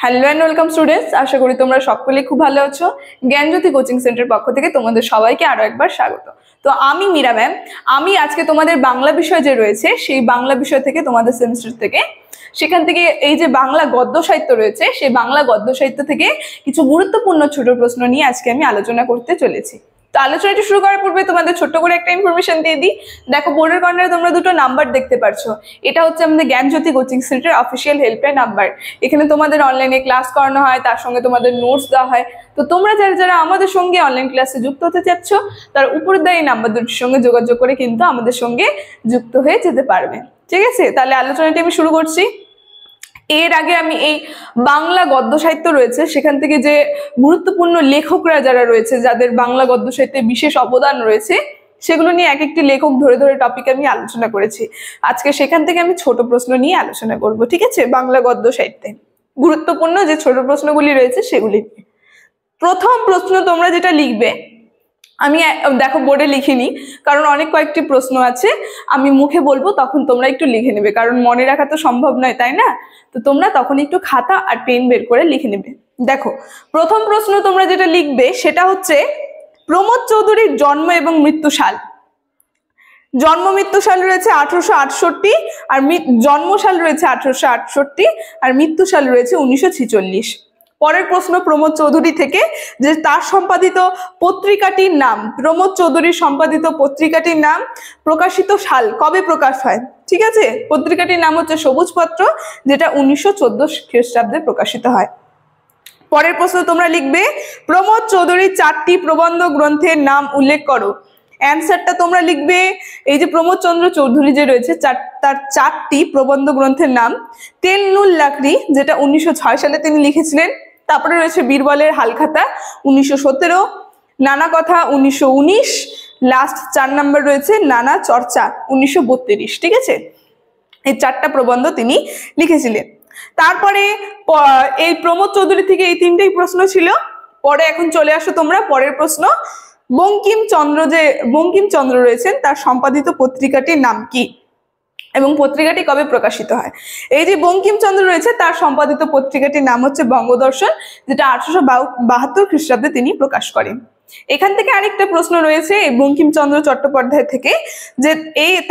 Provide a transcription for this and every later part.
Hello and welcome students, আশা করি তোমরা সকলেই খুব ভালো আছো। জ্ঞানজ্যোতি কোচিং সেন্টার পক্ষ থেকে তোমাদের সবাইকে আরো একবার স্বাগত। তো আমি মীরা ম্যাম, আমি আজকে তোমাদের বাংলা বিষয় যে রয়েছে সেই বাংলা বিষয় থেকে তোমাদের সেমিস্টার থেকে সেখান থেকে এই যে বাংলা গদ্য সাহিত্য রয়েছে সেই বাংলা গদ্য সাহিত্য থেকে কিছু গুরুত্বপূর্ণ ছোট প্রশ্ন নিয়ে আজকে আমি আলোচনা করতে চলেছি। তো আলোচনাটি শুরু করার পূর্বে তোমাদের ছোট্ট করে একটা ইনফরমেশন দিয়ে দিই। দেখো, বোর্ডের কর্নারে তোমরা দুটো নাম্বার দেখতে পারছো। এটা হচ্ছে আমাদের Gyanjyoti coaching centre official helpline number. এখানে তোমাদের অনলাইনে ক্লাস করানো হয়, তার সঙ্গে তোমাদের নোটস দেওয়া হয়। তো তোমরা যারা যারা আমাদের সঙ্গে অনলাইন ক্লাসে যুক্ত হতে চাচ্ছ তার উপরে দেওয়া এই নাম্বার দুটির সঙ্গে যোগাযোগ করে কিন্তু আমাদের সঙ্গে যুক্ত হয়ে যেতে পারবে। ঠিক আছে, তাহলে আলোচনাটি আমি শুরু করছি। এর আগে আমি এই বাংলা গদ্য সাহিত্য রয়েছে সেখান থেকে যে গুরুত্বপূর্ণ লেখকরা যারা রয়েছে, যাদের বাংলা গদ্য সাহিত্যে বিশেষ অবদান রয়েছে, সেগুলো নিয়ে এক একটি লেখক ধরে ধরে টপিক আমি আলোচনা করেছি। আজকে সেখান থেকে আমি ছোট প্রশ্ন নিয়ে আলোচনা করব। ঠিক আছে, বাংলা গদ্য সাহিত্যে গুরুত্বপূর্ণ যে ছোট প্রশ্নগুলি রয়েছে সেগুলি। প্রথম প্রশ্ন তোমরা যেটা লিখবে, আমি দেখো বোর্ডে লিখিনি, কারণ অনেক কয়েকটি প্রশ্ন আছে, আমি মুখে বলবো তখন তোমরা একটু লিখে নেবে, কারণ মনে রাখা তো সম্ভব নয়, তাই না? তো তোমরা তখন একটু খাতা আর পেন বের করে লিখে নেবে। দেখো, প্রথম প্রশ্ন তোমরা যেটা লিখবে সেটা হচ্ছে প্রমোদ চৌধুরীর জন্ম এবং মৃত্যু সাল। জন্ম মৃত্যু সাল রয়েছে 1868 আর জন্ম সাল রয়েছে 1868 আর মৃত্যু সাল রয়েছে 1946। পরের প্রশ্ন প্রমোদ চৌধুরী থেকে, যে তার সম্পাদিত পত্রিকাটির নাম, প্রমোদ চৌধুরীর সম্পাদিত পত্রিকাটির নাম, প্রকাশিত সাল, কবে প্রকাশ হয়। ঠিক আছে, পত্রিকাটির নাম হচ্ছে সবুজ পত্র, যেটা 1914 খ্রিস্টাব্দে প্রকাশিত হয়। পরের প্রশ্ন তোমরা লিখবে প্রমোদ চৌধুরীর 4টি প্রবন্ধ গ্রন্থের নাম উল্লেখ করো। অ্যান্সারটা তোমরা লিখবে, এই যে প্রমোদ চন্দ্র চৌধুরী যে রয়েছে তার 4টি প্রবন্ধ গ্রন্থের নাম, তেল নুল লাকড়ি যেটা 1906 সালে তিনি লিখেছিলেন, তারপরে রয়েছে বীরবলের হালখাতা 1917, নানা কথা 1919, লাস্ট 4 নাম্বার রয়েছে নানা চর্চা 1932। ঠিক আছে, এই 4টা প্রবন্ধ তিনি লিখেছিলেন। তারপরে এই প্রমোদ চৌধুরী থেকে এই 3টেই প্রশ্ন ছিল। পরে এখন চলে আসো তোমরা পরের প্রশ্ন, বঙ্কিমচন্দ্র রয়েছেন, তার সম্পাদিত পত্রিকাটির নাম কি এবং পত্রিকাটি কবে প্রকাশিত হয়। এই যে বঙ্কিমচন্দ্র রয়েছে তার সম্পাদিত পত্রিকাটির নাম হচ্ছে বঙ্গদর্শন, যেটা 1872 খ্রিস্টাব্দে তিনি প্রকাশ করেন। এখান থেকে আরেকটা প্রশ্ন রয়েছে এই বঙ্কিমচন্দ্র চট্টোপাধ্যায় থেকে, যে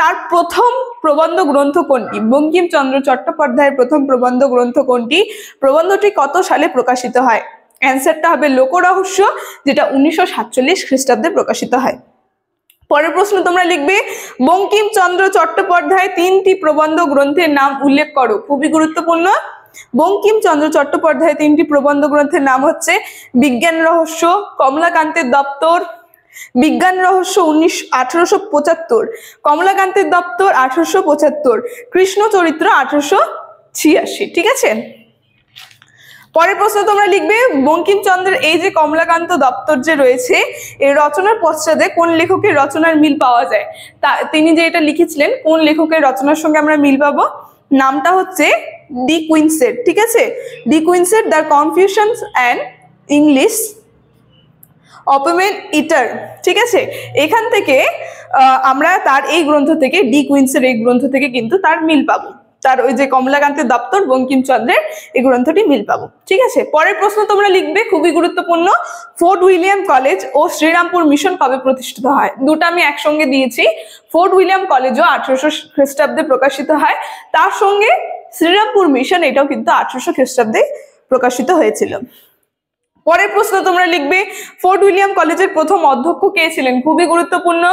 তার প্রথম প্রবন্ধ গ্রন্থ কোনটি। বঙ্কিমচন্দ্র চট্টোপাধ্যায়ের প্রথম প্রবন্ধ গ্রন্থ কোনটি, প্রবন্ধটি কত সালে প্রকাশিত হয়। অ্যান্সারটা হবে লোকরহস্য, যেটা 1947 খ্রিস্টাব্দে প্রকাশিত হয়। পরের প্রশ্ন তোমরা লিখবে বঙ্কিমচন্দ্র চট্টোপাধ্যায় 3টি প্রবন্ধ গ্রন্থের নাম উল্লেখ করো। খুবই গুরুত্বপূর্ণ। বঙ্কিমচন্দ্র চট্টোপাধ্যায় 3টি প্রবন্ধ গ্রন্থের নাম হচ্ছে বিজ্ঞান রহস্য, কমলাকান্তের দপ্তর, বিজ্ঞান রহস্য 1875, কমলাকান্তের দপ্তর 1875, কৃষ্ণ চরিত্র 1886। ঠিক আছে, পরের প্রশ্ন তোমরা লিখবে বঙ্কিমচন্দ্রের এই যে কমলাকান্ত দপ্তর যে রয়েছে এর রচনার পশ্চাতে কোন লেখকের রচনার মিল পাওয়া যায়। তিনি যে এটা লিখেছিলেন কোন লেখকের রচনার সঙ্গে আমরা মিল পাবো, নামটা হচ্ছে ডি কুইনসেট। ঠিক আছে, De Quincey, the confessions and English opium eater. ঠিক আছে, এখান থেকে আমরা তার এই গ্রন্থ থেকে, ডি কুইনসের এই গ্রন্থ থেকে কিন্তু তার মিল পাবো, তার ওই যে কমলাকান্তের দপ্তর বঙ্কিমচন্দ্রের এই গ্রন্থটি মিল পাবো। ঠিক আছে, পরের প্রশ্ন তোমরা লিখবে খুবই গুরুত্বপূর্ণ, ফোর্ট উইলিয়াম কলেজ ও শ্রীরামপুর মিশন কবে প্রতিষ্ঠিত হয়। দুটো আমি একসঙ্গে দিয়েছি, ফোর্ট উইলিয়াম কলেজও 1800 খ্রিস্টাব্দে প্রকাশিত হয়, তার সঙ্গে শ্রীরামপুর মিশন এটাও কিন্তু 1800 খ্রিস্টাব্দে প্রকাশিত হয়েছিল। পরের প্রশ্ন তোমরা লিখবে ফোর্ট উইলিয়াম কলেজের প্রথম অধ্যক্ষ কে ছিলেন। খুবই গুরুত্বপূর্ণ,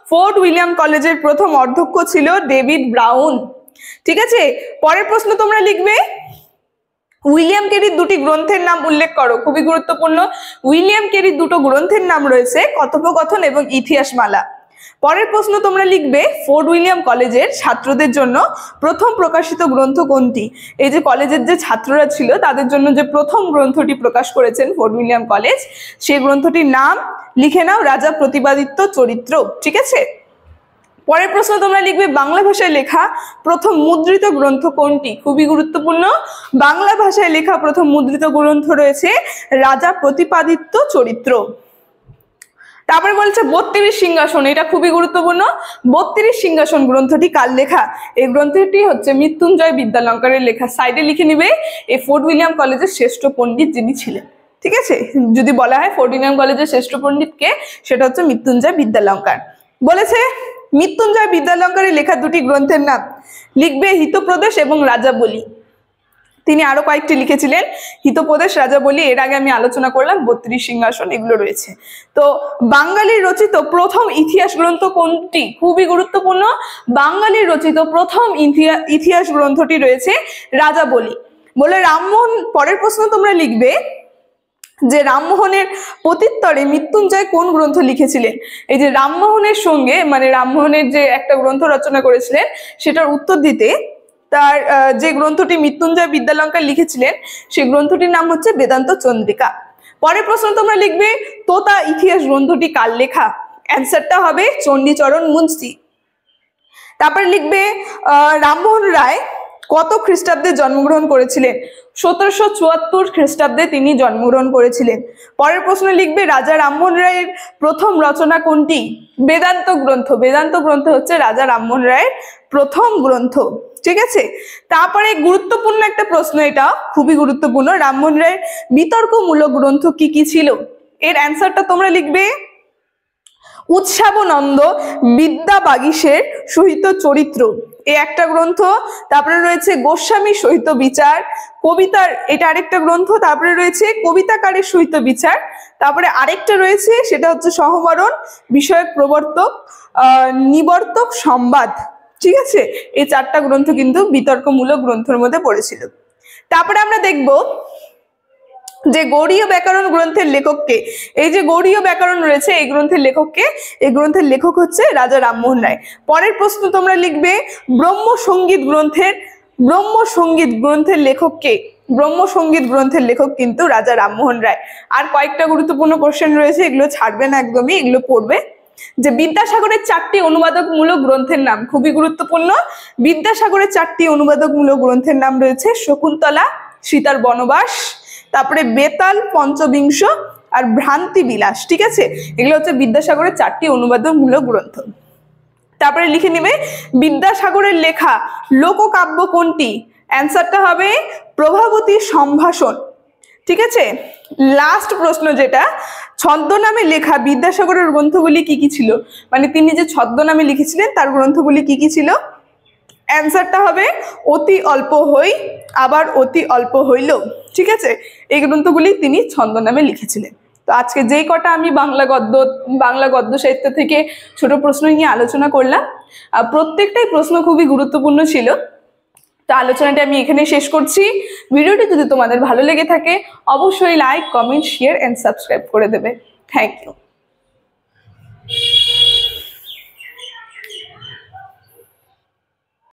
ফোর্ট উইলিয়াম কলেজের প্রথম অধ্যক্ষ ছিল ডেভিড ব্রাউন। ঠিক আছে, পরের প্রশ্ন তোমরা লিখবে উইলিয়াম কেরির 2টি গ্রন্থের নাম উল্লেখ করো। খুবই গুরুত্বপূর্ণ, উইলিয়াম কেরির 2টো গ্রন্থের নাম রয়েছে কথোপকথন এবং ইতিহাসমালা। পরের প্রশ্ন তোমরা লিখবে ফোর্ট উইলিয়াম কলেজের ছাত্রদের জন্য প্রথম প্রকাশিত গ্রন্থ কোনটি। এই যে কলেজের যে ছাত্ররা ছিল তাদের জন্য যে প্রথম গ্রন্থটি প্রকাশ করেছেন ফোর্ট উইলিয়াম কলেজ, সেই গ্রন্থটির নাম লিখে নাও, রাজা প্রতিপাদিত্য চরিত্র। ঠিক আছে, পরের প্রশ্ন তোমরা লিখবে বাংলা ভাষায় লেখা প্রথম মুদ্রিত গ্রন্থ কোনটি। খুবই গুরুত্বপূর্ণ, বাংলা ভাষায় লেখা প্রথম মুদ্রিত গ্রন্থ রয়েছে রাজা প্রতিপাদিত্য চরিত্র। তারপরে বলছে 32 সিংহাসন, এটা খুবই গুরুত্বপূর্ণ। 32 সিংহাসন গ্রন্থটি কার লেখা? এই গ্রন্থটি হচ্ছে মৃত্যুঞ্জয় বিদ্যালঙ্কারের লেখা। সাইডে লিখে নিবে এই ফোর্ট উইলিয়াম কলেজের শ্রেষ্ঠ পণ্ডিত যিনি ছিলেন। ঠিক আছে, যদি বলা হয় ফোর্ট উইলিয়াম কলেজের শ্রেষ্ঠ পণ্ডিত কে, সেটা হচ্ছে মৃত্যুঞ্জয় বিদ্যালঙ্কার। বলেছে মৃত্যুঞ্জয় বিদ্যালঙ্কারের লেখা দুটি গ্রন্থের নাম লিখবে হিতপ্রদেশ এবং রাজাবলী। তিনি আরো কয়েকটি লিখেছিলেন, হিতপ্রদেশ, রাজাবলী, এর আগে আমি আলোচনা করলাম, 32 সিংহাসন, এগুলো রয়েছে। তো বাঙালির রচিত প্রথম ইতিহাস গ্রন্থ কোনটি? খুবই গুরুত্বপূর্ণ। বাঙালির রচিত প্রথম ইতিহাস গ্রন্থটি রয়েছে রাজাবলী। বলে রামমোহন, পরের প্রশ্ন তোমরা লিখবে যে রামমোহনের প্রত্যুত্তরে মৃত্যুঞ্জয় কোন গ্রন্থ লিখেছিলেন? এই যে রামমোহনের সঙ্গে, মানে রামমোহনের যে একটা গ্রন্থ রচনা করেছিলেন, সেটার উত্তর দিতে তার যে গ্রন্থটি মৃত্যুঞ্জয় বিদ্যালঙ্কার লিখেছিলেন, সেই গ্রন্থটির নাম হচ্ছে বেদান্ত চন্দ্রিকা। পরের প্রশ্ন তোমরা লিখবে তোতা ইতিহাস গ্রন্থটি কার লেখা? অ্যান্সারটা হবে চণ্ডীচরণ মুন্সি। তারপরে লিখবে রামমোহন রায় কত খ্রিস্টাব্দে জন্মগ্রহণ করেছিলেন? 1774 খ্রিস্টাব্দে তিনি জন্মগ্রহণ করেছিলেন। পরের প্রশ্ন লিখবে রাজা রামমোহন রায়ের প্রথম রচনা কোনটি? বেদান্ত গ্রন্থ। বেদান্ত গ্রন্থ হচ্ছে রাজা রামমোহন রায়ের প্রথম গ্রন্থ। ঠিক আছে, তারপরে গুরুত্বপূর্ণ একটা প্রশ্ন, এটা খুবই গুরুত্বপূর্ণ, রামমোহন রায়ের বিতর্কমূলক গ্রন্থ কি কি ছিল? এর অ্যান্সারটা তোমরা লিখবে উৎসাবনন্দ বিদ্যাবাগীশের সহিত চরিত্র, এই একটা গ্রন্থ। তারপরে রয়েছে গোস্বামী সহিত বিচার, কবিতার, এটা আরেকটা গ্রন্থ। তারপরে রয়েছে কবিতাকারের সহিত বিচার। তারপরে আরেকটা রয়েছে, সেটা হচ্ছে সহমরণ বিষয়ক প্রবর্তক নিবর্তক সংবাদ। ঠিক আছে, এই চারটা গ্রন্থ কিন্তু বিতর্কমূলক গ্রন্থের মধ্যে পড়েছিল। তারপরে আমরা দেখব যে গৌড়ীয় ব্যাকরণ গ্রন্থের লেখককে। এই যে গৌড়ীয় ব্যাকরণ রয়েছে, এই গ্রন্থের লেখককে? এই গ্রন্থের লেখক হচ্ছে রাজা রামমোহন রায়। পরের প্রশ্ন তোমরা লিখবে ব্রহ্মসঙ্গীত গ্রন্থের লেখককে? ব্রহ্মসঙ্গীত গ্রন্থের লেখক কিন্তু রাজা রামমোহন রায়। আর কয়েকটা গুরুত্বপূর্ণ কোশ্চেন রয়েছে, এগুলো ছাড়বে না একদমই, এগুলো পড়বে। যে বিদ্যাসাগরের 4টি অনুবাদকমূলক গ্রন্থের নাম, খুবই গুরুত্বপূর্ণ। বিদ্যাসাগরের 4টি অনুবাদকমূলক গ্রন্থের নাম রয়েছে শকুন্তলা, সীতার বনবাস, তারপরে বেতাল, পঞ্চবিংশ আর ভ্রান্তি বিলাস। ঠিক আছে, এগুলো হচ্ছে বিদ্যাসাগরের 4টি অনুবাদমূলক গ্রন্থ। তারপরে লিখে নিবে বিদ্যাসাগরের লেখা লোককাব্য কোনটি? অ্যান্সারটা হবে প্রভাবতী সম্ভাষণ। ঠিক আছে, লাস্ট প্রশ্ন যেটা, ছদ্মনামে লেখা বিদ্যাসাগরের গ্রন্থগুলি কি কি ছিল? মানে তিনি যে ছদ্মনামে লিখেছিলেন তার গ্রন্থগুলি কি কি ছিল? অ্যান্সারটা হবে অতি অল্প হই, আবার অতি অল্প হইল। ঠিক আছে, এই গ্রন্থগুলি তিনি ছদ্মনামে লিখেছিলেন। তো আজকে যেই কটা আমি বাংলা গদ্য সাহিত্য থেকে ছোট প্রশ্ন নিয়ে আলোচনা করলাম, প্রত্যেকটাই প্রশ্ন খুবই গুরুত্বপূর্ণ ছিল। তো আলোচনাটা আমি এখানে শেষ করছি। ভিডিওটি যদি তোমাদের ভালো লেগে থাকে অবশ্যই like, comment, share and subscribe করে দেবে। Thank you.